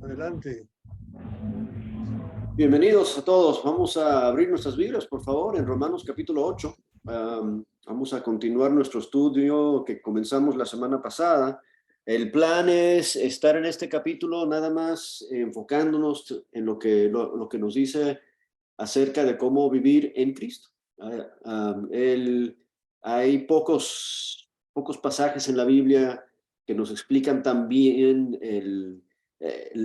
Adelante. Bienvenidos a todos. Vamos a abrir nuestras Biblias, por favor, en Romanos capítulo 8. Vamos a continuar nuestro estudio que comenzamos la semana pasada. El plan es estar en este capítulo nada más enfocándonos en lo que nos dice acerca de cómo vivir en Cristo. Hay pocos pasajes en la Biblia que nos explican también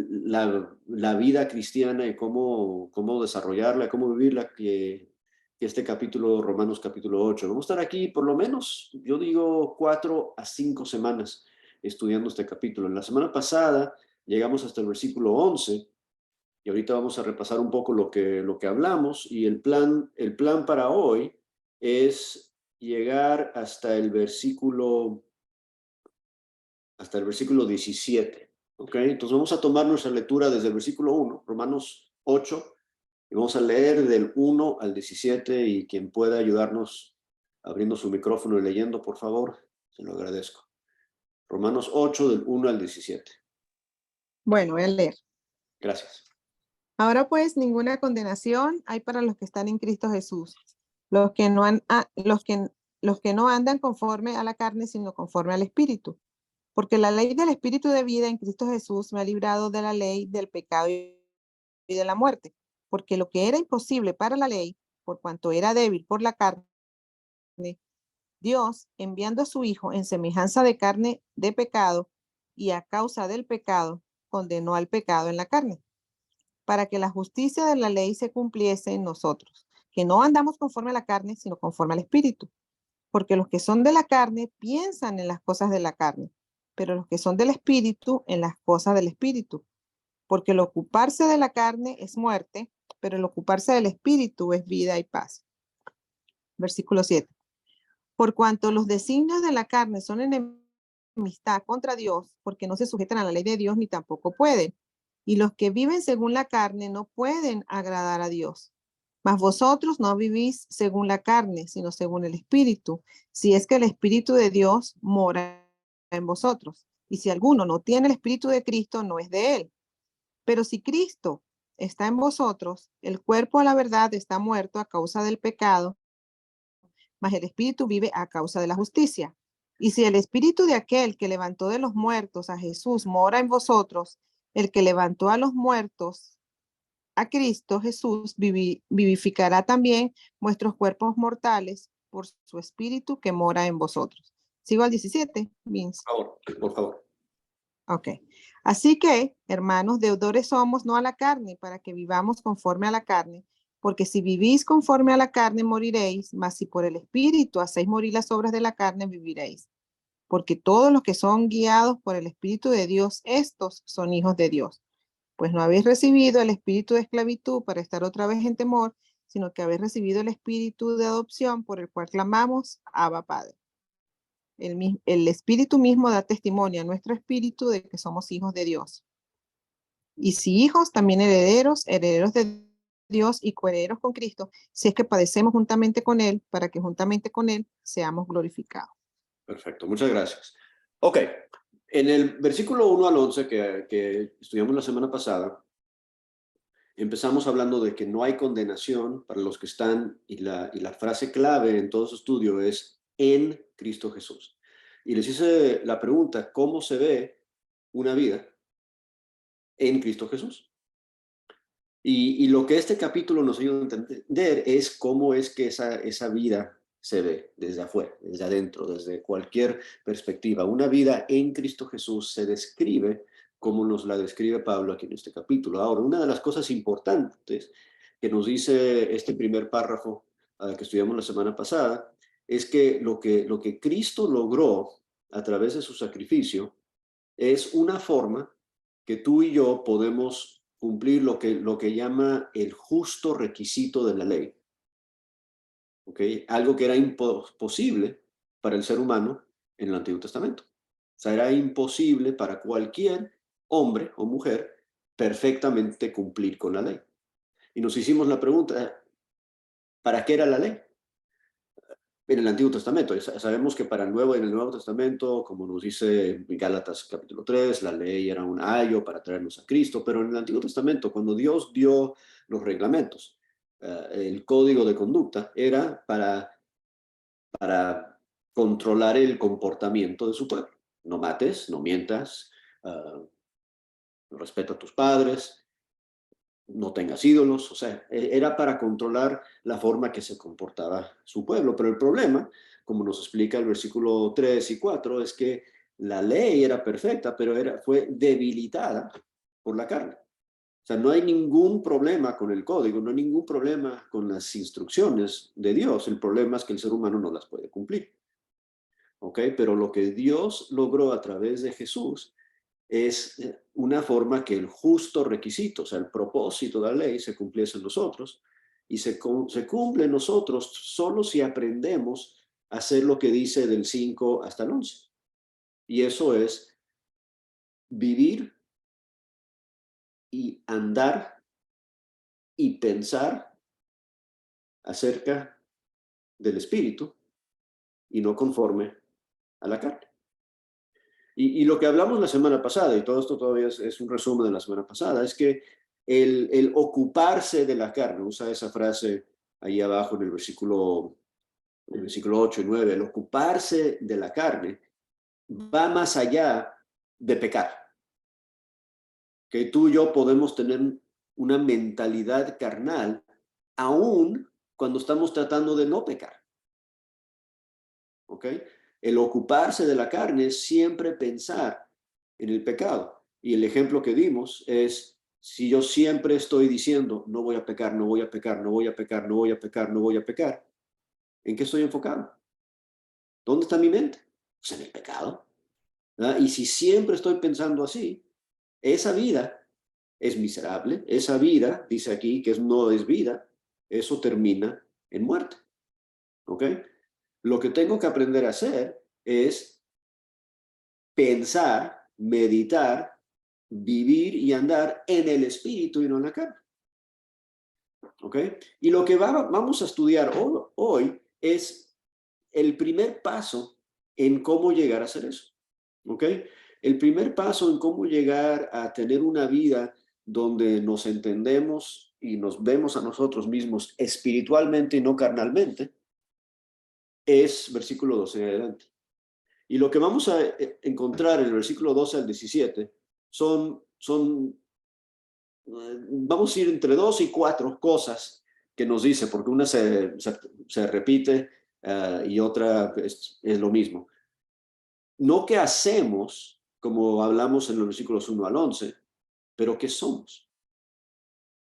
la vida cristiana y cómo desarrollarla, cómo vivirla, que este capítulo, Romanos capítulo 8. Vamos a estar aquí por lo menos, yo digo, 4 a 5 semanas estudiando este capítulo. En la semana pasada llegamos hasta el versículo 11 y ahorita vamos a repasar un poco lo que hablamos, y el plan para hoy es llegar hasta el versículo 17. ¿Ok? Entonces vamos a tomar nuestra lectura desde el versículo 1, Romanos 8, y vamos a leer del 1 al 17, y quien pueda ayudarnos abriendo su micrófono y leyendo, por favor, se lo agradezco. Romanos 8, del 1 al 17. Bueno, voy a leer. Gracias. Ahora pues ninguna condenación hay para los que están en Cristo Jesús, los que no andan conforme a la carne, sino conforme al Espíritu. Porque la ley del Espíritu de vida en Cristo Jesús me ha librado de la ley del pecado y de la muerte. Porque lo que era imposible para la ley, por cuanto era débil por la carne, Dios, enviando a su Hijo en semejanza de carne de pecado, y a causa del pecado, condenó al pecado en la carne, para que la justicia de la ley se cumpliese en nosotros, que no andamos conforme a la carne, sino conforme al Espíritu. Porque los que son de la carne piensan en las cosas de la carne, pero los que son del Espíritu en las cosas del Espíritu. Porque el ocuparse de la carne es muerte, pero el ocuparse del Espíritu es vida y paz. Versículo 7. Por cuanto los designios de la carne son enemistad contra Dios, porque no se sujetan a la ley de Dios ni tampoco pueden. Y los que viven según la carne no pueden agradar a Dios. Mas vosotros no vivís según la carne, sino según el Espíritu, si es que el Espíritu de Dios mora en vosotros. Y si alguno no tiene el Espíritu de Cristo, no es de él. Pero si Cristo está en vosotros, el cuerpo a la verdad está muerto a causa del pecado, mas el Espíritu vive a causa de la justicia. Y si el Espíritu de aquel que levantó de los muertos a Jesús mora en vosotros, el que levantó a los muertos a Cristo Jesús vivificará también vuestros cuerpos mortales por su Espíritu que mora en vosotros. ¿Sigo al 17, Vince? Por favor. Ok. Así que, hermanos, deudores somos no a la carne, para que vivamos conforme a la carne, porque si vivís conforme a la carne, moriréis, mas si por el Espíritu hacéis morir las obras de la carne, viviréis. Porque todos los que son guiados por el Espíritu de Dios, estos son hijos de Dios. Pues no habéis recibido el espíritu de esclavitud para estar otra vez en temor, sino que habéis recibido el espíritu de adopción por el cual clamamos, Abba Padre. El espíritu mismo da testimonio a nuestro espíritu de que somos hijos de Dios. Y si hijos, también herederos, herederos de Dios y coherederos con Cristo, si es que padecemos juntamente con Él, para que juntamente con Él seamos glorificados. Perfecto, muchas gracias. Ok, en el versículo 1 al 11 que estudiamos la semana pasada, empezamos hablando de que no hay condenación para los que están, y la frase clave en todo su estudio es en Cristo Jesús. Y les hice la pregunta, ¿cómo se ve una vida en Cristo Jesús? Y lo que este capítulo nos ayuda a entender es cómo es que esa vida se ve desde afuera, desde adentro, desde cualquier perspectiva. Una vida en Cristo Jesús se describe como nos la describe Pablo aquí en este capítulo. Ahora, una de las cosas importantes que nos dice este primer párrafo que estudiamos la semana pasada es que lo que Cristo logró a través de su sacrificio es una forma que tú y yo podemos cumplir lo que llama el justo requisito de la ley. ¿Okay? Algo que era imposible para el ser humano en el Antiguo Testamento. O sea, era imposible para cualquier hombre o mujer perfectamente cumplir con la ley. Y nos hicimos la pregunta, ¿para qué era la ley? en el Antiguo Testamento. Sabemos que para en el Nuevo Testamento, como nos dice en Gálatas capítulo 3, la ley era un ayo para traernos a Cristo, pero en el Antiguo Testamento, cuando Dios dio los reglamentos, el código de conducta era para controlar el comportamiento de su pueblo. No mates, no mientas, respeta a tus padres, no tengas ídolos, o sea, era para controlar la forma que se comportaba su pueblo. Pero el problema, como nos explica el versículo 3 y 4, es que la ley era perfecta, pero fue debilitada por la carne. O sea, no hay ningún problema con el código, no hay ningún problema con las instrucciones de Dios. El problema es que el ser humano no las puede cumplir. ¿Ok? Pero lo que Dios logró a través de Jesús es una forma que el justo requisito, o sea, el propósito de la ley se cumpliese en nosotros y se cumple en nosotros solo si aprendemos a hacer lo que dice del 5 hasta el 11. Y eso es vivir y andar y pensar acerca del Espíritu y no conforme a la carne. Y lo que hablamos la semana pasada, y todo esto todavía es un resumen de la semana pasada, es que el ocuparse de la carne, usa esa frase ahí abajo en el versículo 8 y 9, el ocuparse de la carne va más allá de pecar. Que tú y yo podemos tener una mentalidad carnal aún cuando estamos tratando de no pecar. ¿Ok? El ocuparse de la carne es siempre pensar en el pecado. Y el ejemplo que dimos es, si yo siempre estoy diciendo, no voy a pecar, no voy a pecar, no voy a pecar, no voy a pecar, no voy a pecar, ¿en qué estoy enfocado? ¿Dónde está mi mente? Pues en el pecado. ¿Verdad? Y si siempre estoy pensando así, esa vida es miserable, esa vida, dice aquí, que no es vida, eso termina en muerte. ¿Ok? Lo que tengo que aprender a hacer es pensar, meditar, vivir y andar en el espíritu y no en la carne. ¿Ok? Y lo que vamos a estudiar hoy es el primer paso en cómo llegar a hacer eso. ¿Ok? El primer paso en cómo llegar a tener una vida donde nos entendemos y nos vemos a nosotros mismos espiritualmente y no carnalmente es versículo 12 en adelante. Y lo que vamos a encontrar en el versículo 12 al 17 vamos a ir entre 2 y 4 cosas que nos dice, porque una se repite y otra es lo mismo. No que hacemos, como hablamos en los versículos 1 al 11, pero que somos.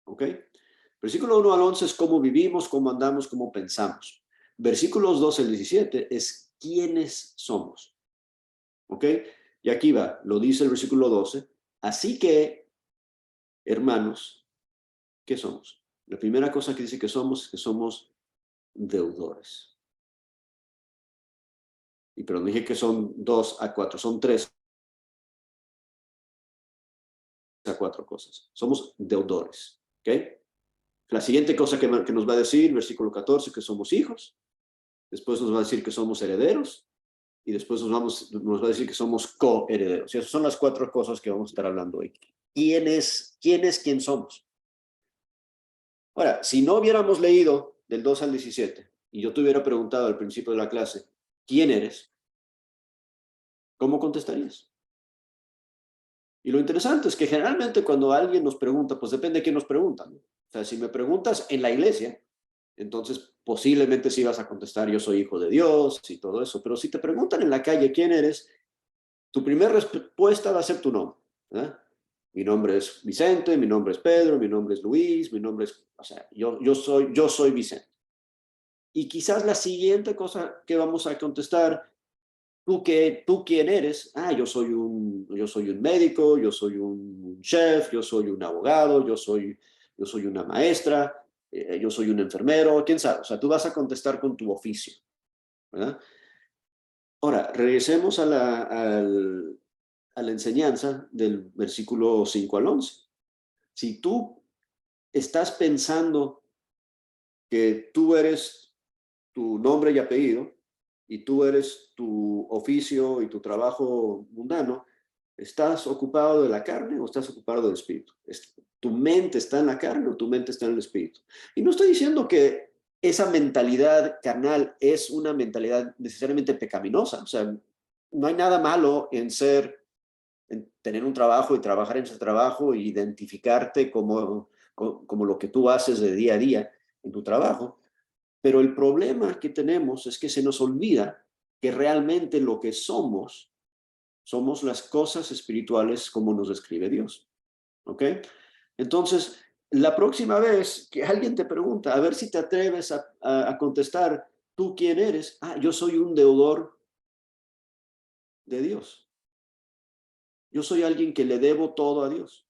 ¿Ok? Versículo 1 al 11 es cómo vivimos, cómo andamos, cómo pensamos. Versículos 12 al 17 es quiénes somos. ¿Ok? Y aquí va, lo dice el versículo 12. Así que, hermanos, ¿qué somos? La primera cosa que dice que somos deudores. Pero no dije que son 2 a 4, son 3 a 4 cosas. Somos deudores. ¿Ok? La siguiente cosa que nos va a decir, versículo 14, que somos hijos. Después nos va a decir que somos herederos. Y después nos va a decir que somos coherederos. Y esas son las 4 cosas que vamos a estar hablando hoy. ¿Quién somos? Ahora, si no hubiéramos leído del 2 al 17 y yo te hubiera preguntado al principio de la clase, ¿quién eres? ¿Cómo contestarías? Y lo interesante es que generalmente cuando alguien nos pregunta, pues depende de quién nos pregunta, ¿no? O sea, si me preguntas en la iglesia, entonces posiblemente sí vas a contestar, yo soy hijo de Dios y todo eso. Pero si te preguntan en la calle quién eres, tu primera respuesta va a ser tu nombre. ¿Verdad? Mi nombre es Vicente, mi nombre es Pedro, mi nombre es Luis, mi nombre es, o sea, yo soy Vicente. Y quizás la siguiente cosa que vamos a contestar, ¿tú quién eres? Yo soy un médico, yo soy un chef, yo soy un abogado, yo soy una maestra, yo soy un enfermero, quién sabe. O sea, tú vas a contestar con tu oficio, ¿verdad? Ahora, regresemos a la enseñanza del versículo 5 al 11. Si tú estás pensando que tú eres tu nombre y apellido, y tú eres tu oficio y tu trabajo mundano, ¿estás ocupado de la carne o estás ocupado del espíritu? ¿Tu mente está en la carne o tu mente está en el espíritu? Y no estoy diciendo que esa mentalidad carnal es una mentalidad necesariamente pecaminosa. O sea, no hay nada malo en tener un trabajo y trabajar en ese trabajo e identificarte como lo que tú haces de día a día en tu trabajo. Pero el problema que tenemos es que se nos olvida que realmente lo que somos las cosas espirituales como nos describe Dios. ¿Ok? Entonces, la próxima vez que alguien te pregunta, a ver si te atreves a contestar, ¿tú quién eres? Ah, yo soy un deudor de Dios. Yo soy alguien que le debo todo a Dios.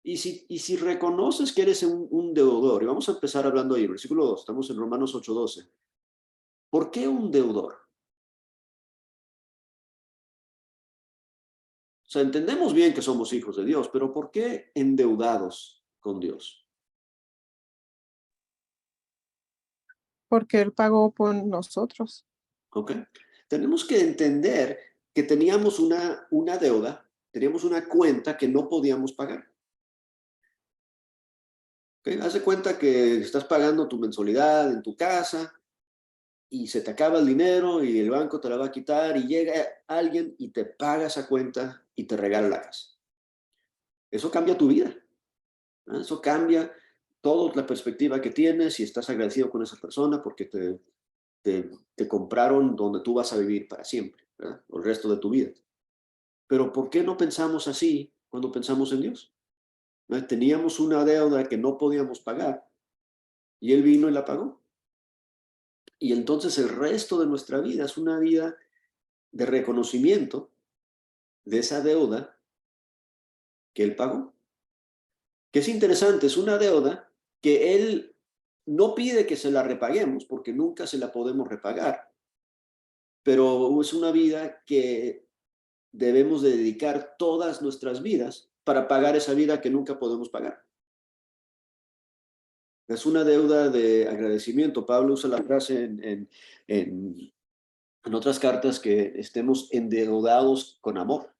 Y si reconoces que eres un deudor, y vamos a empezar hablando ahí, versículo 2, estamos en Romanos 8:12. ¿Por qué un deudor? O sea, entendemos bien que somos hijos de Dios, pero ¿por qué endeudados con Dios? Porque Él pagó por nosotros. ¿Ok? Tenemos que entender que teníamos una deuda, teníamos una cuenta que no podíamos pagar. ¿Ok? Haz de cuenta que estás pagando tu mensualidad en tu casa y se te acaba el dinero y el banco te la va a quitar y llega alguien y te paga esa cuenta y te regala la casa. Eso cambia tu vida, ¿no? Eso cambia toda la perspectiva que tienes y estás agradecido con esa persona porque te compraron donde tú vas a vivir para siempre, ¿verdad? O el resto de tu vida. Pero ¿por qué no pensamos así cuando pensamos en Dios? ¿No? Teníamos una deuda que no podíamos pagar y Él vino y la pagó. Y entonces el resto de nuestra vida es una vida de reconocimiento de esa deuda que Él pagó. Que es interesante, es una deuda que Él no pide que se la repaguemos porque nunca se la podemos repagar, pero es una vida que debemos de dedicar todas nuestras vidas para pagar esa vida que nunca podemos pagar. Es una deuda de agradecimiento. Pablo usa la frase en otras cartas que estemos endeudados con amor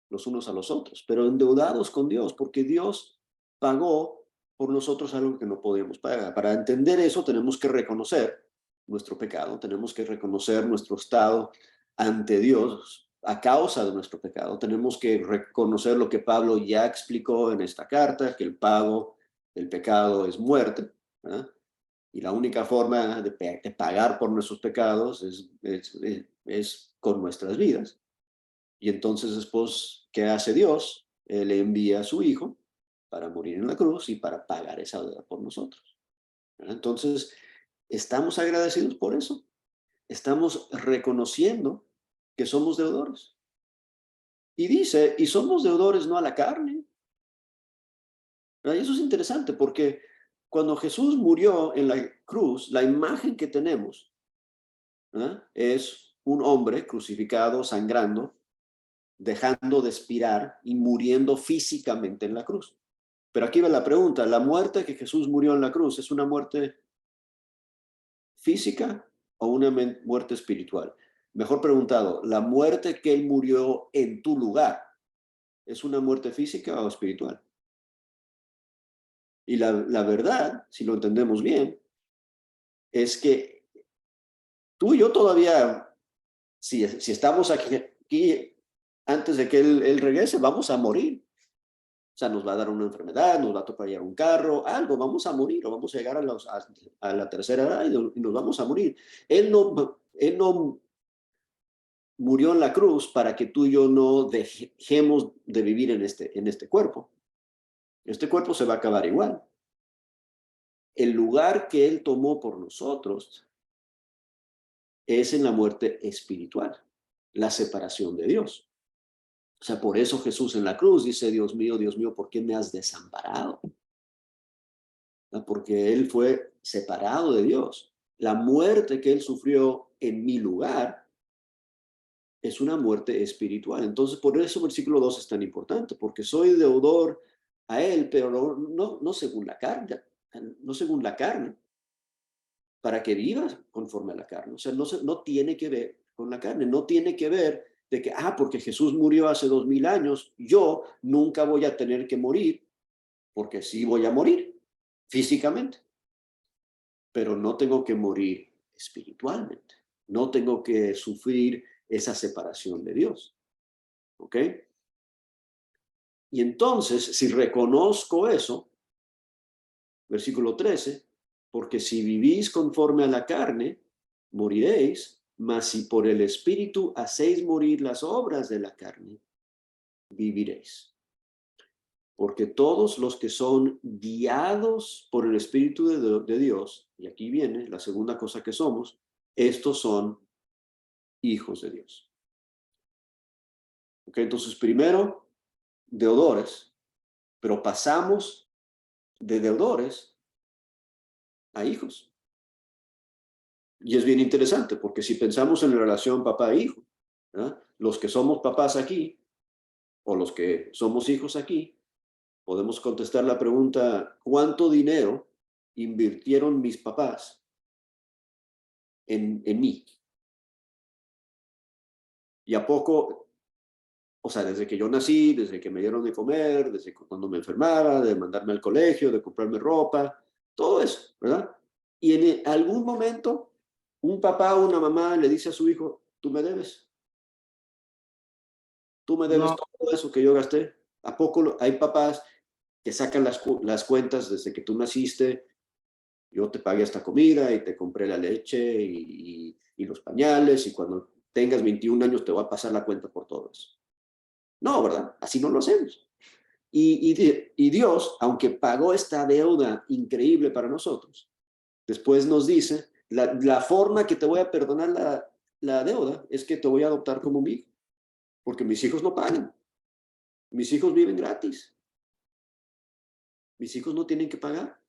los unos a los otros, pero endeudados con Dios, porque Dios pagó por nosotros algo que no podíamos pagar. Para entender eso tenemos que reconocer nuestro pecado, tenemos que reconocer nuestro estado ante Dios a causa de nuestro pecado. Tenemos que reconocer lo que Pablo ya explicó en esta carta, que el pago del pecado es muerte, ¿verdad? Y la única forma de pagar por nuestros pecados es con nuestras vidas. Y entonces después, ¿qué hace Dios? Él envía a su Hijo para morir en la cruz y para pagar esa deuda por nosotros. ¿Verdad? Entonces, estamos agradecidos por eso. Estamos reconociendo que somos deudores. Y dice, y somos deudores no a la carne. ¿Verdad? Y eso es interesante porque cuando Jesús murió en la cruz, la imagen que tenemos, ¿verdad?, es un hombre crucificado, sangrando, dejando de expirar y muriendo físicamente en la cruz. Pero aquí va la pregunta, ¿la muerte que Jesús murió en la cruz es una muerte física o una muerte espiritual? Mejor preguntado, ¿la muerte que Él murió en tu lugar es una muerte física o espiritual? Y la verdad, si lo entendemos bien, es que tú y yo todavía, si estamos aquí antes de que él regrese, vamos a morir. O sea, nos va a dar una enfermedad, nos va a atropellar un carro, algo, vamos a morir o vamos a llegar a la tercera edad y nos vamos a morir. Él no murió en la cruz para que tú y yo no dejemos de vivir en este cuerpo. Este cuerpo se va a acabar igual. El lugar que Él tomó por nosotros es en la muerte espiritual, la separación de Dios. O sea, por eso Jesús en la cruz dice, Dios mío, ¿por qué me has desamparado? Porque Él fue separado de Dios. La muerte que Él sufrió en mi lugar es una muerte espiritual. Entonces, por eso el versículo 2 es tan importante, porque soy deudor a Él, pero no según la carne, no según la carne, para que vivas conforme a la carne. O sea, no tiene que ver con la carne, no tiene que ver de que, porque Jesús murió hace 2000 años, yo nunca voy a tener que morir, porque sí voy a morir físicamente, pero no tengo que morir espiritualmente, no tengo que sufrir esa separación de Dios. ¿Ok? Y entonces, si reconozco eso, versículo 13, porque si vivís conforme a la carne, moriréis, mas si por el Espíritu hacéis morir las obras de la carne, viviréis. Porque todos los que son guiados por el Espíritu de Dios, y aquí viene la segunda cosa que somos, estos son hijos de Dios. ¿Ok? Entonces, primero, deudores, pero pasamos de deudores a hijos. Y es bien interesante, porque si pensamos en la relación papá e hijo, ¿verdad? Los que somos papás aquí, o los que somos hijos aquí, podemos contestar la pregunta, ¿cuánto dinero invirtieron mis papás en mí? ¿Y a poco, o sea, desde que yo nací, desde que me dieron de comer, desde cuando me enfermara, de mandarme al colegio, de comprarme ropa, todo eso, ¿verdad? Y en algún momento, un papá o una mamá le dice a su hijo, tú me debes No, todo eso que yo gasté. ¿A poco hay papás que sacan las cuentas desde que tú naciste? Yo te pagué esta comida y te compré la leche y los pañales y cuando tengas 21 años te voy a pasar la cuenta por todo eso. No, ¿verdad? Así no lo hacemos. Y Dios, aunque pagó esta deuda increíble para nosotros, después nos dice, la forma que te voy a perdonar la deuda es que te voy a adoptar como mi hijo, porque mis hijos no pagan. Mis hijos viven gratis. Mis hijos no tienen que pagar.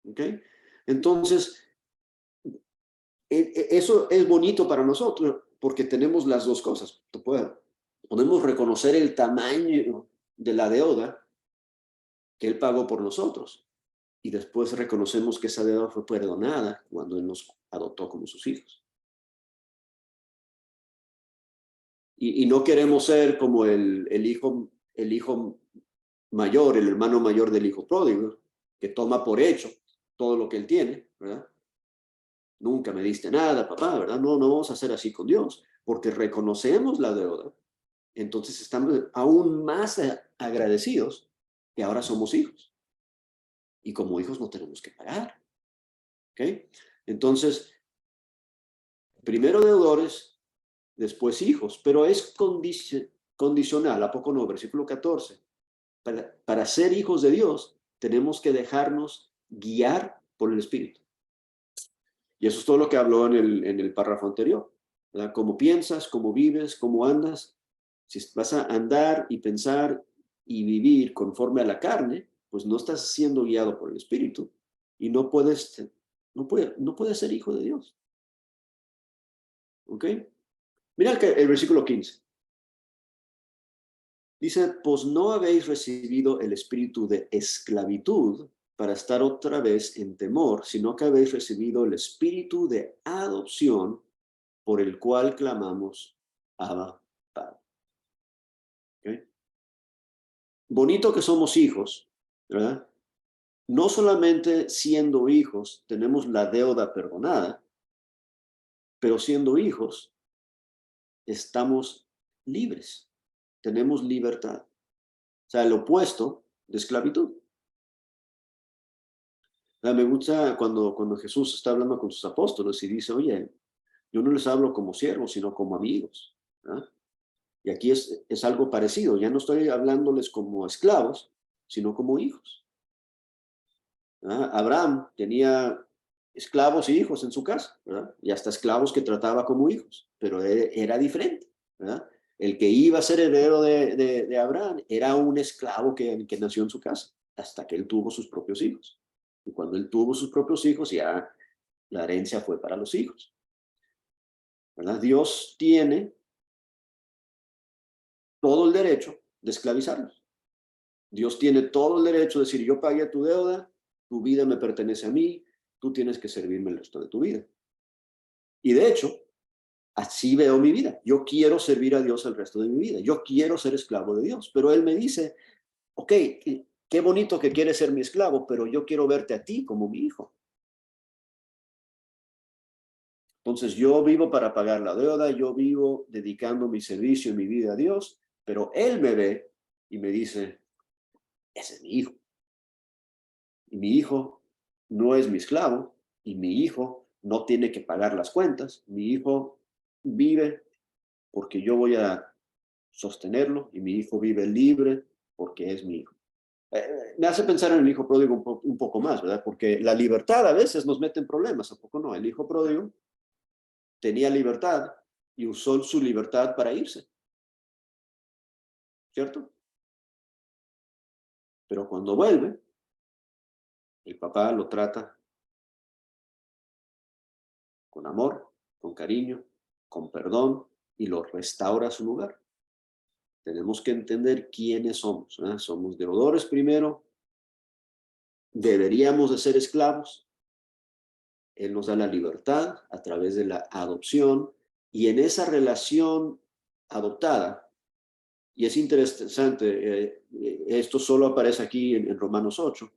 ¿Ok? Entonces, eso es bonito para nosotros porque tenemos las dos cosas. Podemos reconocer el tamaño de la deuda que Él pagó por nosotros y después reconocemos que esa deuda fue perdonada cuando Él nos adoptó como sus hijos. Y no queremos ser como el hijo mayor, el hermano mayor del hijo pródigo, que toma por hecho todo lo que él tiene, ¿verdad? Nunca me diste nada, papá, ¿verdad? No vamos a hacer así con Dios, porque reconocemos la deuda. Entonces estamos aún más agradecidos que ahora somos hijos. Y como hijos no tenemos que pagar. ¿Ok? Entonces, primero deudores, después hijos, pero es condicional, ¿a poco no? Versículo 14. Para ser hijos de Dios, tenemos que dejarnos guiar por el Espíritu. Y eso es todo lo que habló en el párrafo anterior, ¿verdad? Cómo piensas, cómo vives, cómo andas. Si vas a andar y pensar y vivir conforme a la carne, pues no estás siendo guiado por el Espíritu y no puedes ser hijo de Dios. ¿Ok? Mira el versículo 15. Dice, pues no habéis recibido el espíritu de esclavitud para estar otra vez en temor, sino que habéis recibido el espíritu de adopción por el cual clamamos, Abba, Padre. ¿Okay? Bonito que somos hijos, ¿verdad? No solamente siendo hijos tenemos la deuda perdonada, pero siendo hijos estamos libres, tenemos libertad. O sea, el opuesto de esclavitud. Me gusta cuando Jesús está hablando con sus apóstoles y dice, oye, yo no les hablo como siervos, sino como amigos. ¿Ah? Y aquí es algo parecido. Ya no estoy hablándoles como esclavos, sino como hijos. ¿Ah? Abraham tenía esclavos y hijos en su casa, ¿verdad? Y hasta esclavos que trataba como hijos, pero era diferente, ¿verdad? El que iba a ser heredero de Abraham era un esclavo que nació en su casa, hasta que él tuvo sus propios hijos. Y cuando él tuvo sus propios hijos, ya la herencia fue para los hijos. ¿Verdad? Dios tiene todo el derecho de esclavizarlos. Dios tiene todo el derecho de decir, yo pagué tu deuda, tu vida me pertenece a mí, tú tienes que servirme el resto de tu vida. Y de hecho, así veo mi vida. Yo quiero servir a Dios el resto de mi vida. Yo quiero ser esclavo de Dios. Pero Él me dice, ok, qué bonito que quieres ser mi esclavo, pero yo quiero verte a ti como mi hijo. Entonces yo vivo para pagar la deuda, yo vivo dedicando mi servicio y mi vida a Dios, pero Él me ve y me dice, ese es mi hijo. Y mi hijo no es mi esclavo, y mi hijo no tiene que pagar las cuentas. Mi hijo vive porque yo voy a sostenerlo, y mi hijo vive libre porque es mi hijo. Me hace pensar en el hijo pródigo un poco más, ¿verdad? Porque la libertad a veces nos mete en problemas, ¿a poco no? El hijo pródigo tenía libertad y usó su libertad para irse, ¿cierto? Pero cuando vuelve, el papá lo trata con amor, con cariño, con perdón, y lo restaura a su lugar. Tenemos que entender quiénes somos, ¿verdad? Somos deudores primero, deberíamos de ser esclavos. Él nos da la libertad a través de la adopción, y en esa relación adoptada, y es interesante, esto solo aparece aquí en Romanos 8,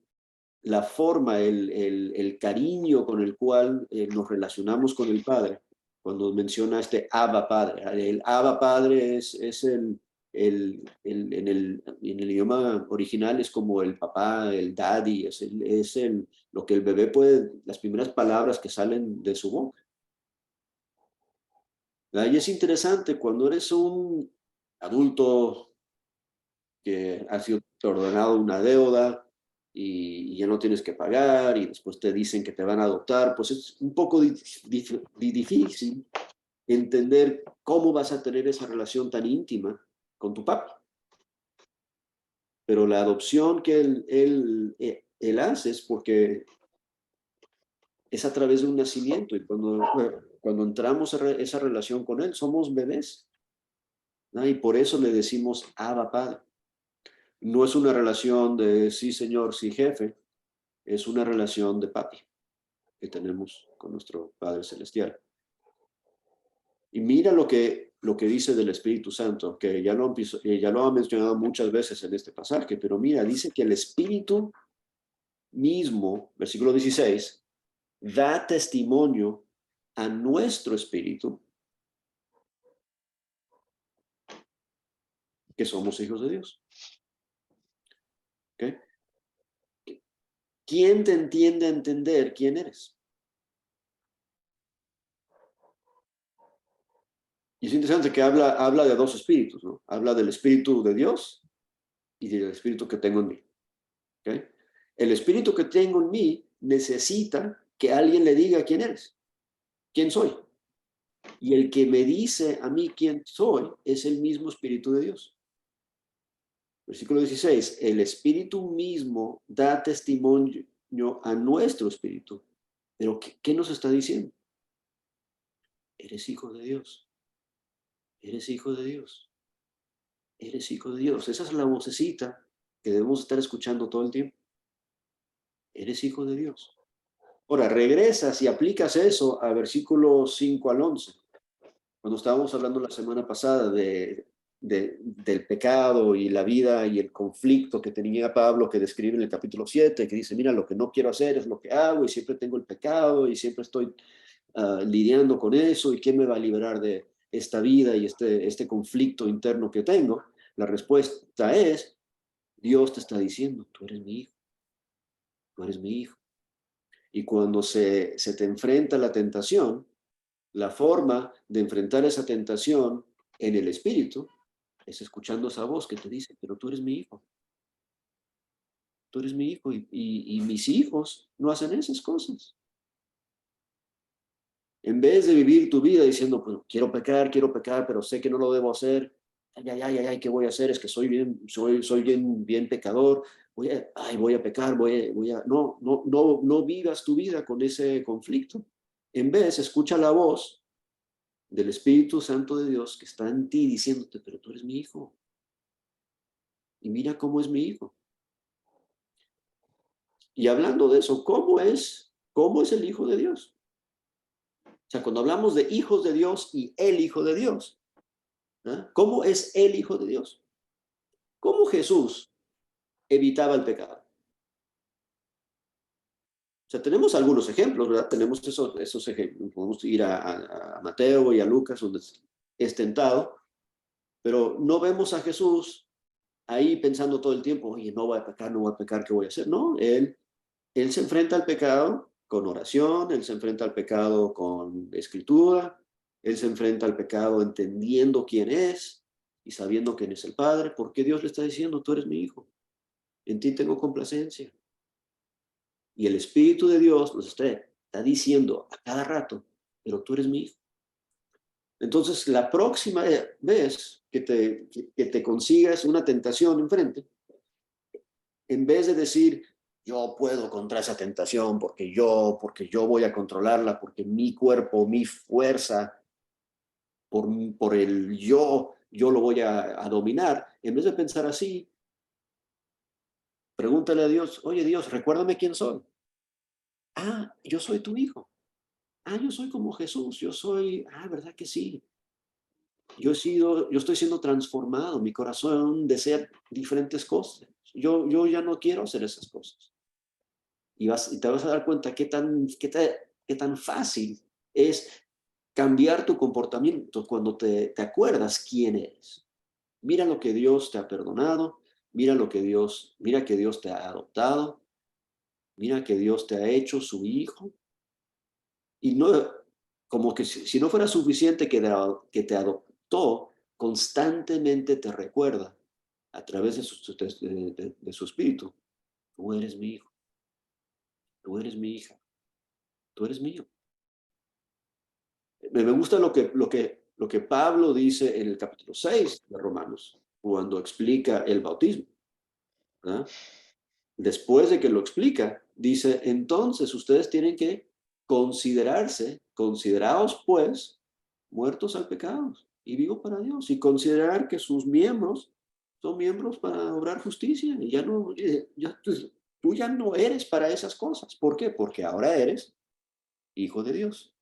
la forma, el cariño con el cual nos relacionamos con el Padre, cuando menciona este Abba Padre. El Abba Padre es en el idioma original es como el papá, el daddy, lo que el bebé puede, las primeras palabras que salen de su boca. Y es interesante cuando eres un adulto que ha sido perdonado una deuda y ya no tienes que pagar, y después te dicen que te van a adoptar, pues es un poco difícil entender cómo vas a tener esa relación tan íntima con tu papá. Pero la adopción que él hace es porque es a través de un nacimiento, y cuando entramos a esa relación con él, somos bebés, ¿no? Y por eso le decimos Abba Padre. No es una relación de sí señor, sí jefe, es una relación de papi que tenemos con nuestro Padre Celestial. Y mira lo que dice del Espíritu Santo, que ya lo ha mencionado muchas veces en este pasaje, pero mira, dice que el Espíritu mismo, versículo 16, da testimonio a nuestro espíritu que somos hijos de Dios. ¿Okay? ¿Quién te entiende a entender quién eres? Y es interesante que habla de dos espíritus, ¿no? Habla del Espíritu de Dios y del Espíritu que tengo en mí. ¿Okay? El Espíritu que tengo en mí necesita que alguien le diga quién eres, quién soy. Y el que me dice a mí quién soy es el mismo Espíritu de Dios. Versículo 16, el Espíritu mismo da testimonio a nuestro espíritu. Pero ¿qué nos está diciendo? Eres hijo de Dios. Eres hijo de Dios. Eres hijo de Dios. Esa es la vocecita que debemos estar escuchando todo el tiempo. Eres hijo de Dios. Ahora, regresas y aplicas eso a versículos 5 al 11. Cuando estábamos hablando la semana pasada del pecado y la vida y el conflicto que tenía Pablo, que describe en el capítulo 7, que dice, mira, lo que no quiero hacer es lo que hago, y siempre tengo el pecado y siempre estoy lidiando con eso, y ¿quién me va a liberar de esta vida y este conflicto interno que tengo? La respuesta es, Dios te está diciendo, tú eres mi hijo, tú eres mi hijo. Y cuando se te enfrenta la tentación, la forma de enfrentar esa tentación en el espíritu es escuchando esa voz que te dice, pero tú eres mi hijo, tú eres mi hijo, y mis hijos no hacen esas cosas. En vez de vivir tu vida diciendo, pues, quiero pecar, pero sé que no lo debo hacer, ay, ¿qué voy a hacer? Es que soy bien pecador, voy a pecar, no vivas tu vida con ese conflicto. En vez, escucha la voz del Espíritu Santo de Dios que está en ti diciéndote, pero tú eres mi hijo. Y mira cómo es mi hijo. Y hablando de eso, ¿cómo es el Hijo de Dios? O sea, cuando hablamos de hijos de Dios y el Hijo de Dios, ¿eh? ¿Cómo es el Hijo de Dios? ¿Cómo Jesús evitaba el pecado? O sea, tenemos algunos ejemplos, ¿verdad? Tenemos esos ejemplos. Podemos ir a Mateo y a Lucas, donde es tentado, pero no vemos a Jesús ahí pensando todo el tiempo, oye, no voy a pecar, no voy a pecar, ¿qué voy a hacer? No, él se enfrenta al pecado con oración, él se enfrenta al pecado con escritura, él se enfrenta al pecado entendiendo quién es y sabiendo quién es el Padre, porque Dios le está diciendo, tú eres mi hijo, en ti tengo complacencia. Y el Espíritu de Dios nos está diciendo a cada rato, pero tú eres mi hijo. Entonces, la próxima vez que te consigas una tentación enfrente, en vez de decir, yo puedo contra esa tentación porque yo voy a controlarla, porque mi cuerpo, mi fuerza, por el yo lo voy a dominar, en vez de pensar así, pregúntale a Dios, oye Dios, recuérdame quién soy. Ah, yo soy tu hijo. Ah, yo soy como Jesús, ¿verdad que sí? Yo estoy siendo transformado, mi corazón desea diferentes cosas. Yo ya no quiero hacer esas cosas. Y te vas a dar cuenta qué tan fácil es cambiar tu comportamiento cuando te acuerdas quién eres. Mira lo que Dios te ha perdonado, mira que Dios te ha adoptado, mira que Dios te ha hecho su hijo. Y no, como que si no fuera suficiente que te adoptó, constantemente te recuerda a través de su espíritu, tú eres mi hijo, tú eres mi hija, tú eres mío. Me gusta lo que Pablo dice en el capítulo 6 de Romanos, cuando explica el bautismo, ¿verdad? Después de que lo explica, dice, entonces ustedes tienen que consideraos pues muertos al pecado y vivos para Dios, y considerar que sus miembros son miembros para obrar justicia, y ya no, tú ya no eres para esas cosas. ¿Por qué? Porque ahora eres hijo de Dios.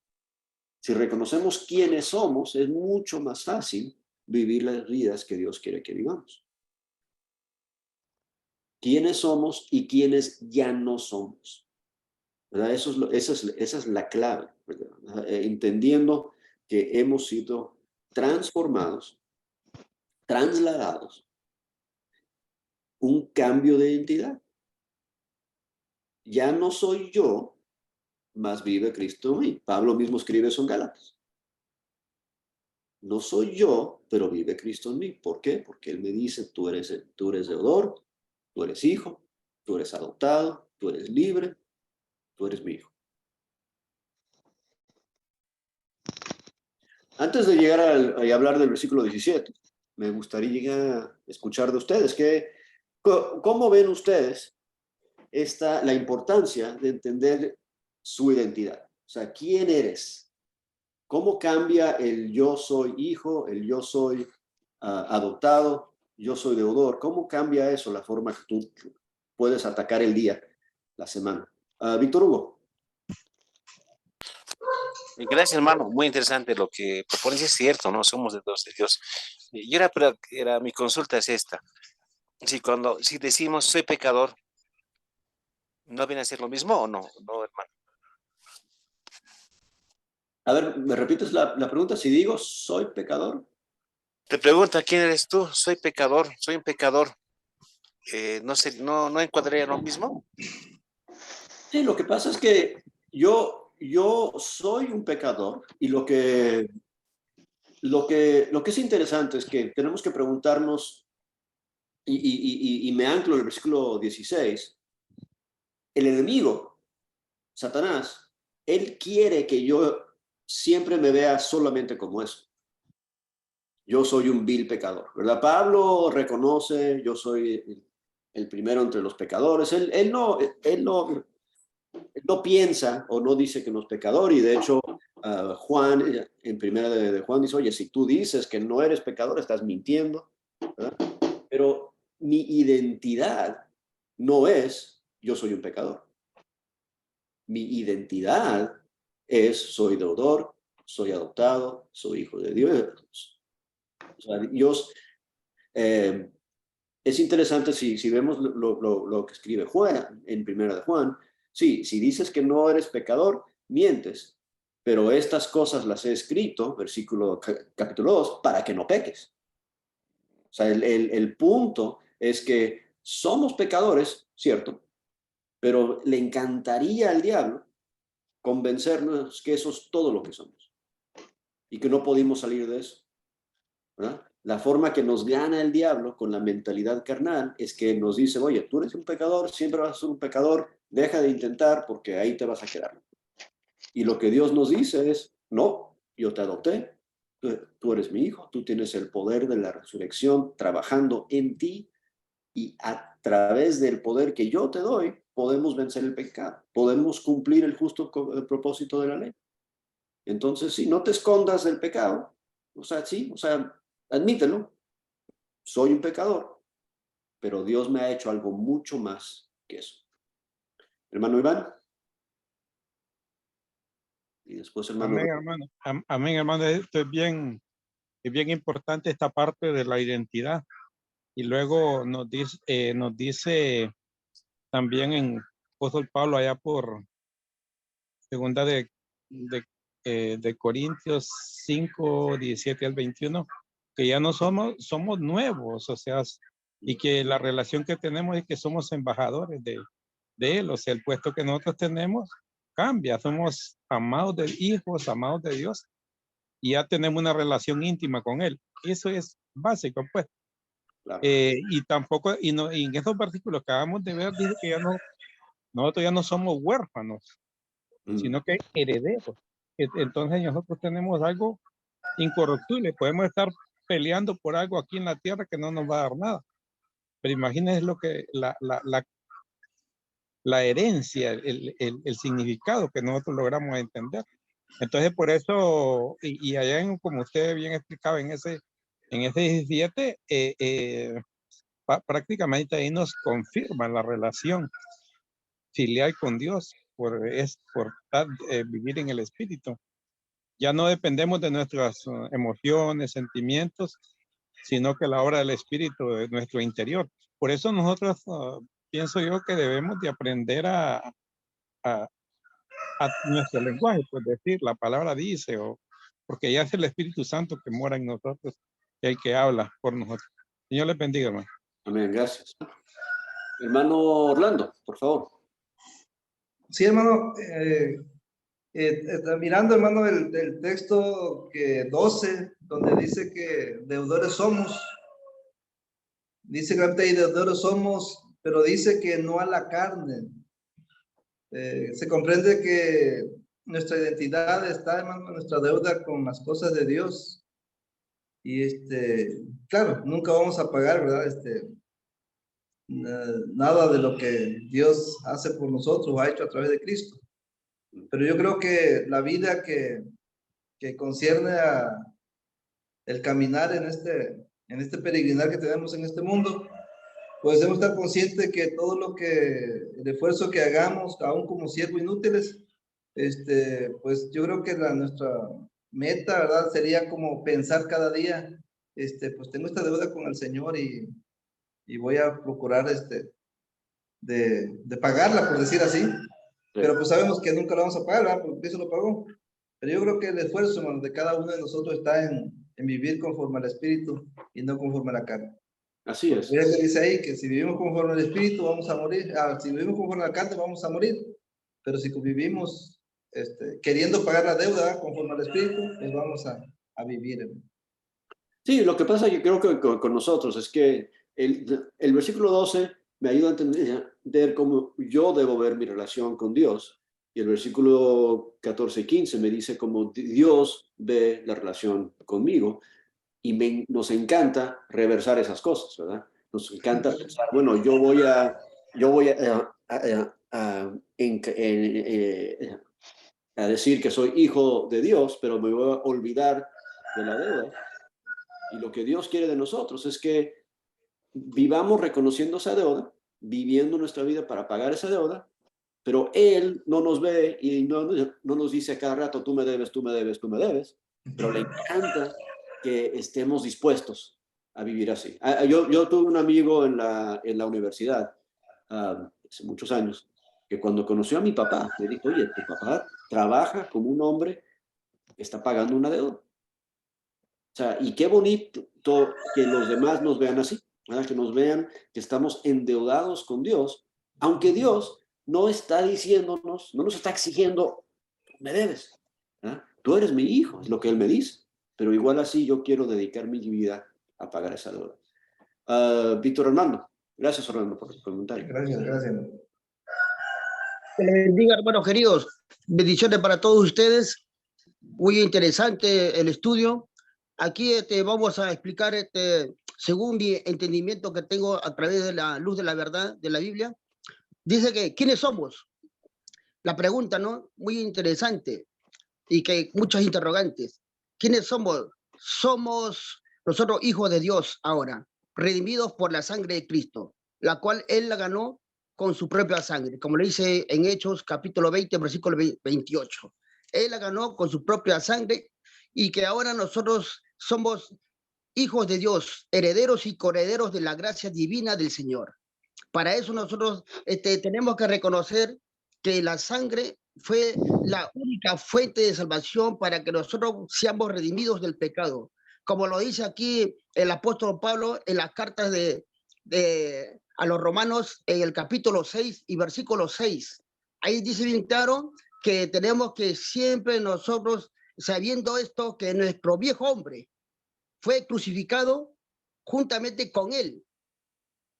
Si reconocemos quiénes somos, es mucho más fácil vivir las vidas que Dios quiere que vivamos. Quiénes somos y quiénes ya no somos. ¿Verdad? Esa es la clave, ¿verdad? Entendiendo que hemos sido transformados, trasladados, un cambio de identidad. Ya no soy yo, más vive Cristo en mí. Pablo mismo escribe eso en Gálatas. No soy yo, pero vive Cristo en mí. ¿Por qué? Porque Él me dice, tú eres deudor, tú eres hijo, tú eres adoptado, tú eres libre, tú eres mi hijo. Antes de llegar a hablar del versículo 17, me gustaría escuchar de ustedes. ¿Cómo ven ustedes la importancia de entender su identidad? O sea, ¿quién eres? ¿Cómo cambia el yo soy hijo, el yo soy adoptado, yo soy deudor? ¿Cómo cambia eso la forma que tú puedes atacar el día, la semana? Víctor Hugo. Gracias, hermano. Muy interesante lo que propones. Es cierto, ¿no? Somos de Dios. Y mi consulta es esta. Si decimos soy pecador, ¿no viene a ser lo mismo o no? No, hermano. A ver, ¿me repites la pregunta? Si digo soy pecador. Te pregunta, ¿quién eres tú? Soy pecador, soy un pecador. No encuadraría lo mismo. Sí, lo que pasa es que yo soy un pecador y lo que es interesante es que tenemos que preguntarnos, y me anclo en el versículo 16, el enemigo, Satanás, él quiere que yo siempre me vea solamente como eso. Yo soy un vil pecador, ¿verdad? Pablo reconoce, yo soy el primero entre los pecadores. Él no piensa o no dice que no es pecador, y de hecho Juan, en primera de Juan, dice, oye, si tú dices que no eres pecador, estás mintiendo, ¿verdad? Pero mi identidad no es yo soy un pecador. Mi identidad es, soy deudor, soy adoptado, soy hijo de Dios. O sea, Dios, es interesante si vemos lo que escribe Juan en Primera de Juan. Sí, si dices que no eres pecador, mientes, pero estas cosas las he escrito, capítulo 2, para que no peques. O sea, el punto es que somos pecadores, ¿cierto? Pero le encantaría al diablo convencernos que eso es todo lo que somos y que no podemos salir de eso, ¿verdad? La forma que nos gana el diablo con la mentalidad carnal es que nos dice, oye, tú eres un pecador, siempre vas a ser un pecador, deja de intentar porque ahí te vas a quedar. Y lo que Dios nos dice es, no, yo te adopté, tú eres mi hijo, tú tienes el poder de la resurrección trabajando en ti y a través del poder que yo te doy, podemos vencer el pecado, podemos cumplir el justo propósito de la ley. Entonces, sí, no te escondas del pecado, o sea, sí, o sea, admítelo, soy un pecador, pero Dios me ha hecho algo mucho más que eso. Hermano Iván. Y después hermano. Amén, hermano. Amén, hermano. Esto es bien importante esta parte de la identidad. Y luego nos dice también en apóstol Pablo allá por segunda de Corintios 5, 17 al 21, que ya no somos nuevos, o sea, y que la relación que tenemos es que somos embajadores de él, o sea, el puesto que nosotros tenemos cambia, somos amados de hijos, amados de Dios, y ya tenemos una relación íntima con él. Eso es básico, pues. Claro. Y tampoco, y en estos versículos que acabamos de ver, dice que nosotros ya no somos huérfanos, sino que herederos. Entonces nosotros tenemos algo incorruptible. Podemos estar peleando por algo aquí en la tierra que no nos va a dar nada. Pero imagínense lo que la herencia, el significado que nosotros logramos entender. Entonces por eso, y allá como usted bien explicaba en ese 17, prácticamente ahí nos confirma la relación filial con Dios por vivir en el Espíritu. Ya no dependemos de nuestras emociones, sentimientos, sino que la obra del Espíritu de nuestro interior. Por eso nosotros pienso yo que debemos de aprender a nuestro lenguaje, pues decir, la palabra dice, porque ya es el Espíritu Santo que mora en nosotros, el que habla por nosotros. Señor les bendiga, hermano. Amén, gracias. Hermano Orlando, por favor. Sí, hermano, mirando, hermano, el texto 12, donde dice que deudores somos, dice que y deudores somos, pero dice que no a la carne. Se comprende que nuestra identidad está, hermano, en nuestra deuda con las cosas de Dios. Y claro, nunca vamos a pagar, ¿verdad? Nada de lo que Dios hace por nosotros, ha hecho a través de Cristo. Pero yo creo que la vida que concierne a el caminar en este peregrinar que tenemos en este mundo, pues debemos estar conscientes que todo el esfuerzo que hagamos, aún como siervos inútiles, pues yo creo que nuestra meta, ¿verdad? Sería como pensar cada día, pues tengo esta deuda con el Señor y voy a procurar, de pagarla, por decir así. Pero pues sabemos que nunca lo vamos a pagar, ¿verdad? Porque eso lo pagó. Pero yo creo que el esfuerzo, hermano, de cada uno de nosotros está en vivir conforme al Espíritu y no conforme a la carne. Así es. Porque que dice ahí que si vivimos conforme al Espíritu vamos a morir. Si vivimos conforme a la carne vamos a morir. Pero si vivimos queriendo pagar la deuda conforme al Espíritu, pues vamos a vivir. Sí, lo que pasa yo creo que con nosotros es que el versículo 12 me ayuda a entender cómo yo debo ver mi relación con Dios. Y el versículo 14 y 15 me dice cómo Dios ve la relación conmigo. Y nos encanta reversar esas cosas, ¿verdad? Nos encanta pensar, bueno, yo voy a decir que soy hijo de Dios, pero me voy a olvidar de la deuda. Y lo que Dios quiere de nosotros es que vivamos reconociendo esa deuda viviendo nuestra vida para pagar esa deuda, pero Él no nos ve y no nos dice a cada rato, tú me debes, tú me debes, tú me debes, pero le encanta que estemos dispuestos a vivir así. Yo tuve un amigo en la universidad hace muchos años, que cuando conoció a mi papá, me dijo, oye, tu papá trabaja como un hombre que está pagando una deuda. O sea, y qué bonito que los demás nos vean así, ¿verdad? Que nos vean que estamos endeudados con Dios, aunque Dios no está diciéndonos, no nos está exigiendo, me debes, ¿verdad? Tú eres mi hijo, es lo que Él me dice, pero igual así yo quiero dedicar mi vida a pagar esa deuda. Víctor Armando, gracias Orlando por el comentario. Gracias, gracias. Que le bendiga, hermanos queridos. Bendiciones para todos ustedes. Muy interesante el estudio. Aquí vamos a explicar, según mi entendimiento que tengo a través de la luz de la verdad de la Biblia. Dice que, ¿quiénes somos? La pregunta, ¿no? Muy interesante y que muchos interrogantes. ¿Quiénes somos? Somos nosotros hijos de Dios ahora, redimidos por la sangre de Cristo, la cual Él la ganó con su propia sangre, como le dice en Hechos capítulo 20, versículo 28. Él la ganó con su propia sangre y que ahora nosotros somos hijos de Dios, herederos y coherederos de la gracia divina del Señor. Para eso nosotros tenemos que reconocer que la sangre fue la única fuente de salvación para que nosotros seamos redimidos del pecado. Como lo dice aquí el apóstol Pablo en las cartas a los romanos en el capítulo 6 y versículo 6. Ahí dice bien claro que tenemos que siempre nosotros, sabiendo esto, que nuestro viejo hombre fue crucificado juntamente con él,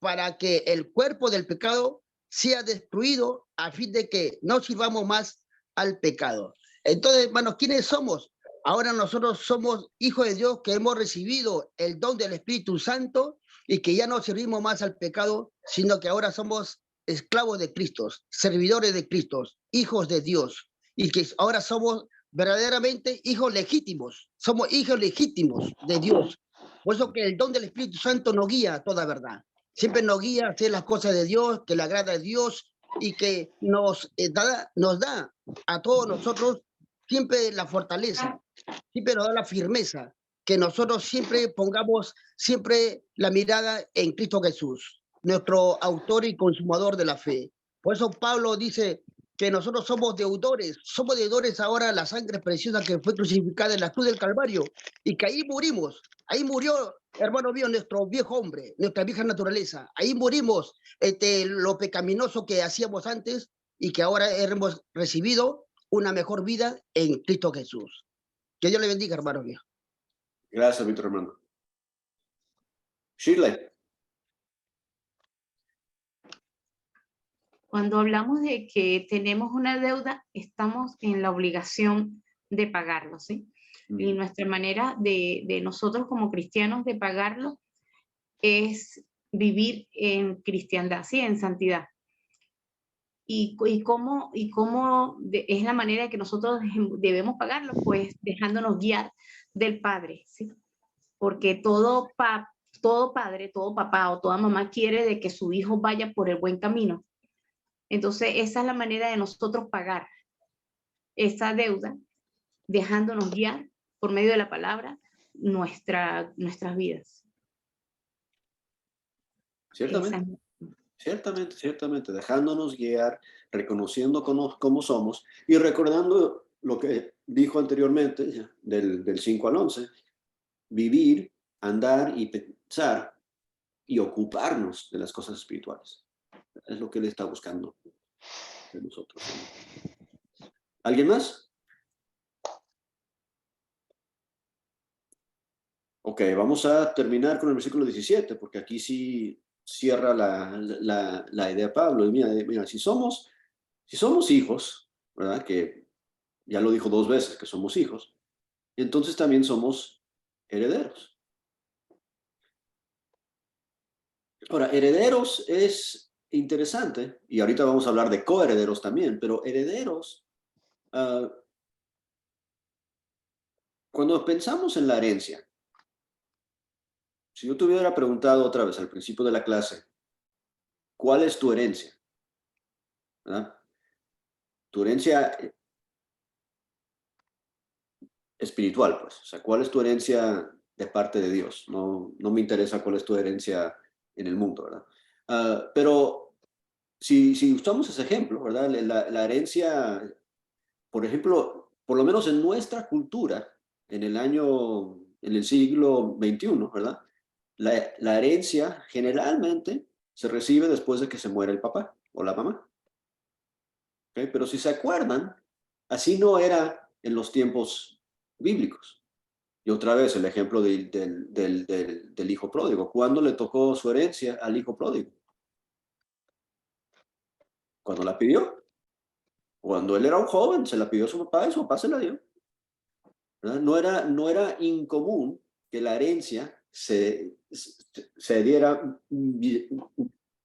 para que el cuerpo del pecado sea destruido a fin de que no sirvamos más al pecado. Entonces, hermanos, ¿quiénes somos? Ahora nosotros somos hijos de Dios que hemos recibido el don del Espíritu Santo y que ya no servimos más al pecado, sino que ahora somos esclavos de Cristo, servidores de Cristo, hijos de Dios, y que ahora somos verdaderamente hijos legítimos, somos hijos legítimos de Dios. Por eso que el don del Espíritu Santo nos guía a toda verdad. Siempre nos guía a hacer las cosas de Dios, que le agrada a Dios y que nos da a todos nosotros siempre la fortaleza, siempre nos da la firmeza, que nosotros siempre pongamos siempre la mirada en Cristo Jesús, nuestro autor y consumador de la fe. Por eso Pablo dice que nosotros somos deudores ahora a la sangre preciosa que fue crucificada en la cruz del Calvario y que ahí murimos. Ahí murió, hermano mío, nuestro viejo hombre, nuestra vieja naturaleza. Ahí morimos lo pecaminoso que hacíamos antes y que ahora hemos recibido una mejor vida en Cristo Jesús. Que Dios le bendiga, hermano mío. Gracias, Víctor Armando. Shirley. Cuando hablamos de que tenemos una deuda, estamos en la obligación de pagarlo, ¿sí? Y nuestra manera de nosotros como cristianos de pagarlo es vivir en cristiandad, ¿sí? En santidad. ¿Y cómo es la manera que nosotros debemos pagarlo? Pues dejándonos guiar del Padre, ¿sí? Porque todo padre, todo papá o toda mamá quiere de que su hijo vaya por el buen camino. Entonces, esa es la manera de nosotros pagar esa deuda, dejándonos guiar por medio de la palabra nuestras vidas. Ciertamente, dejándonos guiar, reconociendo cómo somos y recordando lo que dijo anteriormente, del 5 al 11, vivir, andar y pensar y ocuparnos de las cosas espirituales. Es lo que Él está buscando de nosotros. ¿Alguien más? Ok, vamos a terminar con el versículo 17, porque aquí sí cierra la idea de Pablo. Y mira, si somos hijos, ¿verdad? Que ya lo dijo 2 veces que somos hijos, entonces también somos herederos. Ahora, herederos es interesante, y ahorita vamos a hablar de coherederos también, pero herederos, cuando pensamos en la herencia, si yo te hubiera preguntado otra vez al principio de la clase, ¿cuál es tu herencia? ¿Verdad? Tu herencia espiritual, pues. O sea, ¿cuál es tu herencia de parte de Dios? No, no me interesa cuál es tu herencia en el mundo, ¿verdad? Pero si usamos ese ejemplo, ¿verdad? La herencia, por ejemplo, por lo menos en nuestra cultura, en el siglo XXI, ¿verdad? La herencia generalmente se recibe después de que se muere el papá o la mamá. ¿Okay? Pero si se acuerdan, así no era en los tiempos bíblicos. Y otra vez el ejemplo del hijo pródigo. ¿Cuándo le tocó su herencia al hijo pródigo? Cuando la pidió. Cuando él era un joven, se la pidió a su papá y su papá se la dio. ¿Verdad? No era incomún que la herencia se diera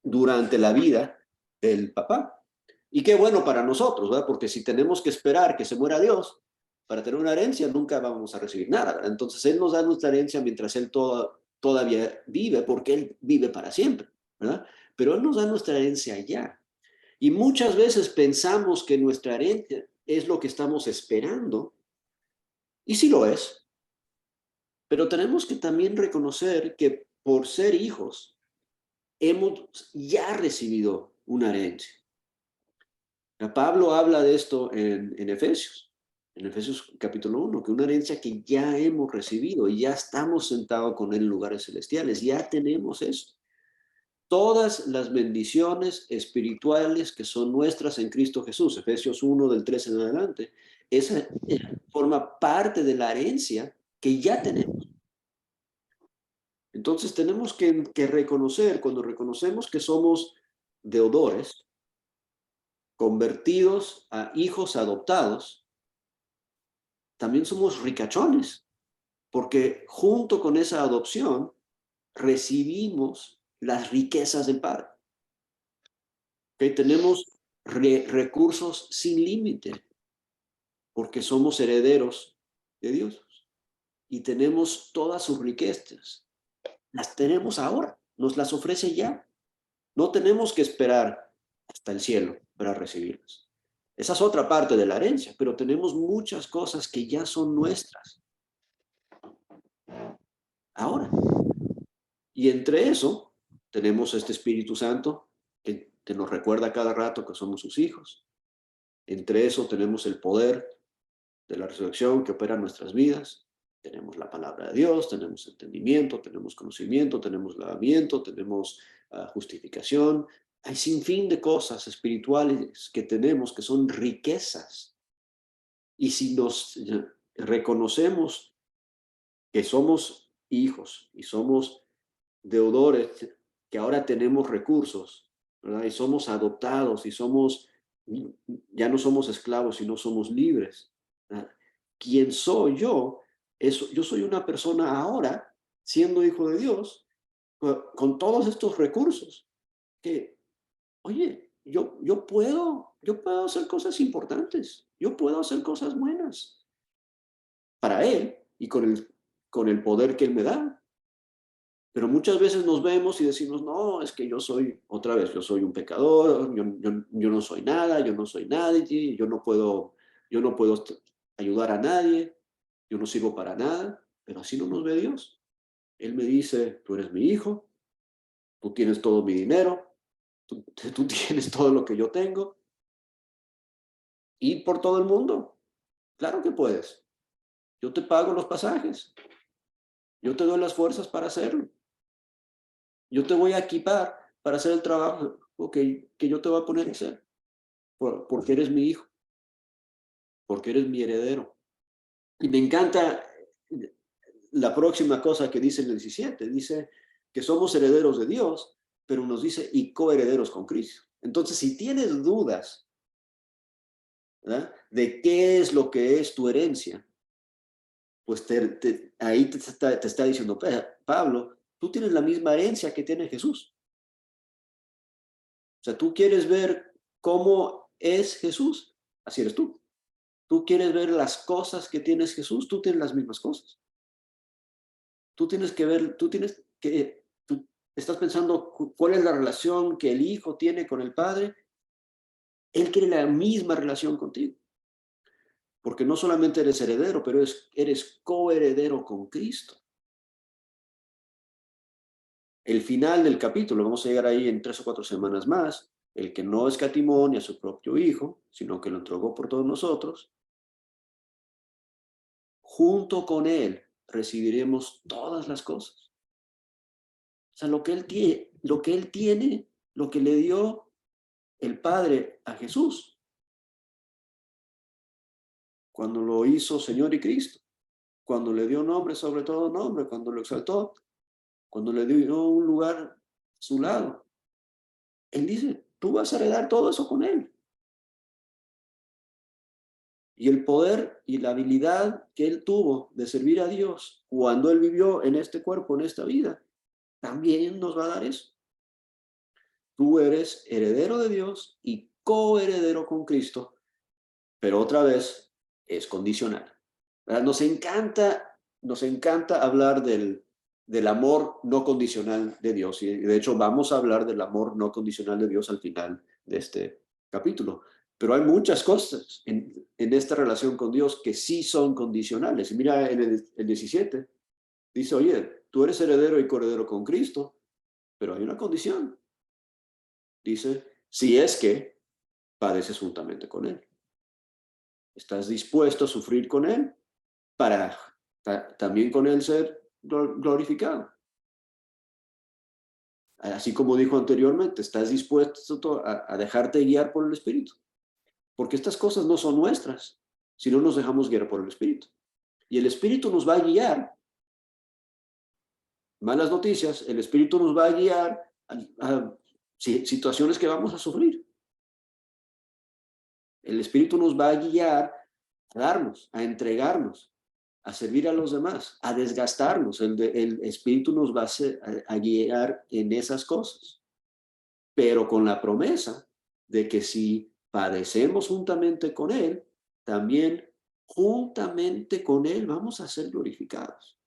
durante la vida del papá. Y qué bueno para nosotros, ¿verdad? Porque si tenemos que esperar que se muera Dios para tener una herencia, nunca vamos a recibir nada, ¿verdad? Entonces Él nos da nuestra herencia mientras Él todavía vive, porque Él vive para siempre, ¿verdad? Pero Él nos da nuestra herencia ya. Y muchas veces pensamos que nuestra herencia es lo que estamos esperando, y sí lo es, pero tenemos que también reconocer que por ser hijos, hemos ya recibido una herencia. Pablo habla de esto en Efesios capítulo 1, que una herencia que ya hemos recibido y ya estamos sentados con él en lugares celestiales, ya tenemos eso. Todas las bendiciones espirituales que son nuestras en Cristo Jesús, Efesios 1 del 13 en adelante, esa forma parte de la herencia que ya tenemos. Entonces tenemos que reconocer, cuando reconocemos que somos deudores, convertidos a hijos adoptados, también somos ricachones, porque junto con esa adopción recibimos las riquezas del Padre. ¿Okay? Tenemos recursos sin límite, porque somos herederos de Dios. Y tenemos todas sus riquezas. Las tenemos ahora, nos las ofrece ya. No tenemos que esperar hasta el cielo para recibirlas. Esa es otra parte de la herencia, pero tenemos muchas cosas que ya son nuestras. Ahora. Y entre eso, tenemos este Espíritu Santo que nos recuerda cada rato que somos sus hijos. Entre eso tenemos el poder de la resurrección que opera en nuestras vidas. Tenemos la palabra de Dios, tenemos entendimiento, tenemos conocimiento, tenemos lavamiento, tenemos justificación. Hay sin fin de cosas espirituales que tenemos que son riquezas. Y si nos reconocemos que somos hijos y somos deudores, que ahora tenemos recursos, ¿verdad? Y somos adoptados y ya no somos esclavos, sino somos libres. ¿Verdad? ¿Quién soy yo? Yo soy una persona ahora, siendo hijo de Dios, con todos estos recursos, que, oye, yo puedo hacer cosas importantes, yo puedo hacer cosas buenas para Él y con el poder que Él me da. Pero muchas veces nos vemos y decimos, no, es que yo soy un pecador, yo no soy nada, yo no soy nadie, yo no puedo ayudar a nadie, yo no sirvo para nada, pero así no nos ve Dios. Él me dice, tú eres mi hijo, tú tienes todo mi dinero, tú tienes todo lo que yo tengo, y por todo el mundo. Claro que puedes. Yo te pago los pasajes, yo te doy las fuerzas para hacerlo. Yo te voy a equipar para hacer el trabajo que yo te voy a poner a hacer. Porque eres mi hijo. Porque eres mi heredero. Y me encanta la próxima cosa que dice el 17. Dice que somos herederos de Dios, pero nos dice y coherederos con Cristo. Entonces, si tienes dudas, ¿verdad?, de qué es lo que es tu herencia, pues ahí te está diciendo Pablo, tú tienes la misma herencia que tiene Jesús. O sea, tú quieres ver cómo es Jesús, así eres tú. Tú quieres ver las cosas que tienes Jesús, tú tienes las mismas cosas. Tú tienes que ver, ¿Estás pensando cuál es la relación que el Hijo tiene con el Padre? Él quiere la misma relación contigo. Porque no solamente eres heredero, pero eres coheredero con Cristo. El final del capítulo, vamos a llegar ahí en 3 o 4 semanas más, el que no escatimó ni a su propio Hijo, sino que lo entregó por todos nosotros, junto con Él recibiremos todas las cosas. O sea, lo que Él tiene, lo que le dio el Padre a Jesús, cuando lo hizo Señor y Cristo, cuando le dio nombre sobre todo nombre, cuando lo exaltó, cuando le dio un lugar a su lado. Él dice, tú vas a heredar todo eso con Él. Y el poder y la habilidad que Él tuvo de servir a Dios cuando Él vivió en este cuerpo, en esta vida, también nos va a dar eso. Tú eres heredero de Dios y coheredero con Cristo, pero otra vez es condicional. ¿Verdad? Nos encanta hablar del amor no condicional de Dios. Y de hecho vamos a hablar del amor no condicional de Dios al final de este capítulo. Pero hay muchas cosas en esta relación con Dios que sí son condicionales. Y mira en el 17, dice, oye, tú eres heredero y coheredero con Cristo, pero hay una condición. Dice, si es que padeces juntamente con Él. ¿Estás dispuesto a sufrir con Él para también con Él ser glorificado? Así como dijo anteriormente, ¿estás dispuesto a dejarte guiar por el Espíritu? Porque estas cosas no son nuestras, si no nos dejamos guiar por el Espíritu. Y el Espíritu nos va a guiar. Malas noticias, el Espíritu nos va a guiar a situaciones que vamos a sufrir. El Espíritu nos va a guiar a darnos, a entregarnos, a servir a los demás, a desgastarnos. El Espíritu nos va a guiar en esas cosas, pero con la promesa de que si padecemos juntamente con Él, también juntamente con Él vamos a ser glorificados.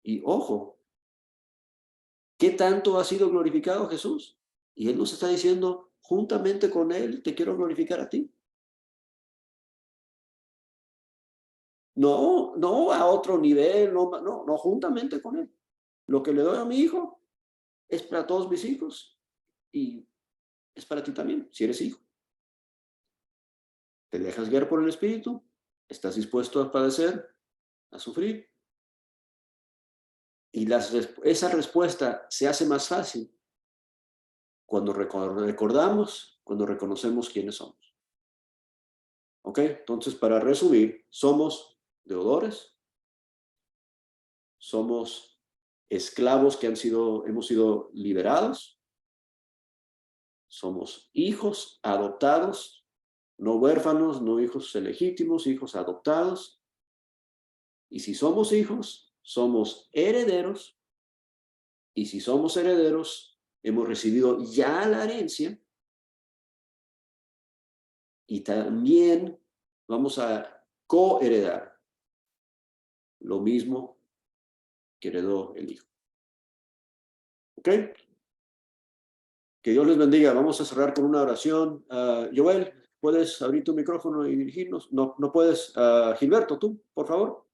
Y ojo, ¿qué tanto ha sido glorificado Jesús? Y Él nos está diciendo, juntamente con Él te quiero glorificar a ti. No a otro nivel, no, juntamente con Él. Lo que le doy a mi hijo es para todos mis hijos y es para ti también, si eres hijo. ¿Te dejas guiar por el Espíritu? ¿Estás dispuesto a padecer, a sufrir? Y esa respuesta se hace más fácil cuando recordamos, cuando reconocemos quiénes somos. ¿Ok? Entonces, para resumir, somos deudores, somos esclavos que hemos sido liberados, somos hijos adoptados, no huérfanos, no hijos legítimos, hijos adoptados. Y si somos hijos, somos herederos. Y si somos herederos, hemos recibido ya la herencia. Y también vamos a coheredar lo mismo que heredó el hijo. ¿Ok? Que Dios les bendiga. Vamos a cerrar con una oración. Joel, ¿puedes abrir tu micrófono y dirigirnos? No puedes. Gilberto, tú, por favor.